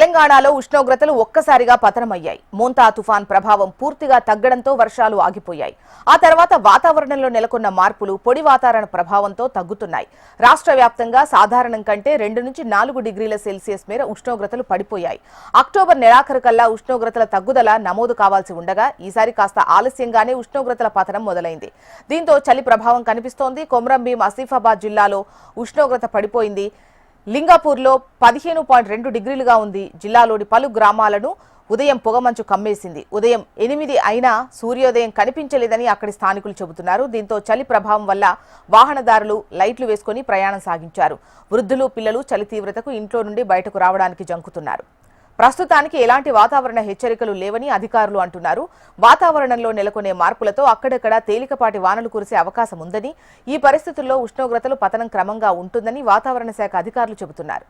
తెలంగాణలో ఉష్ణోగ్రతలు ఒక్కసారిగా పతనమయ్యాయి. మోంతా తుఫాన్ ప్రభావం పూర్తిగా తగ్గడంతో వర్షాలు ఆగిపోయాయి. ఆ తర్వాత వాతావరణంలో నెలకొన్న మార్పులు పొడి వాతావరణ ప్రభావంతో తగ్గుతున్నాయి. రాష్ట్ర వ్యాప్తంగా సాధారణం కంటే 2 నుంచి 4 డిగ్రీల సెల్సియస్ మేర ఉష్ణోగ్రతలు పడిపోయాయి. అక్టోబర్ నెలాఖరు కల్లా ఉష్ణోగ్రతల తగ్గుదల నమోదు కావాల్సి ఉండగా ఈసారి కాస్త ఆలస్యంగానే ఉష్ణోగ్రతల పతనం మొదలైంది. దీంతో చలి ప్రభావం కనిపిస్తోంది. కొమరంభీం, ఆసిఫాబాద్ జిల్లాలో ఉష్ణోగ్రత పడిపోయింది. లింగాపూర్లో 15.2 డిగ్రీలుగా ఉంది. జిల్లాలోని పలు గ్రామాలను ఉదయం పొగమంచు కమ్మేసింది. ఉదయం 8 అయినా సూర్యోదయం కనిపించలేదని అక్కడి స్థానికులు చెబుతున్నారు. దీంతో చలి ప్రభావం వల్ల వాహనదారులు లైట్లు వేసుకుని ప్రయాణం సాగించారు. వృద్ధులు, పిల్లలు చలి తీవ్రతకు ఇంట్లో నుండి బయటకు రావడానికి జంకుతున్నారు. ప్రస్తుతానికి ఎలాంటి వాతావరణ హెచ్చరికలు లేవని అధికారులు అంటున్నారు. వాతావరణంలో నెలకొనే మార్పులతో అక్కడక్కడ తేలికపాటి వానలు కురిసే అవకాశం ఉందని, ఈ పరిస్థితుల్లో ఉష్ణోగ్రతలు పతనం క్రమంగా ఉంటుందని వాతావరణ శాఖ అధికారులు చెబుతున్నారు.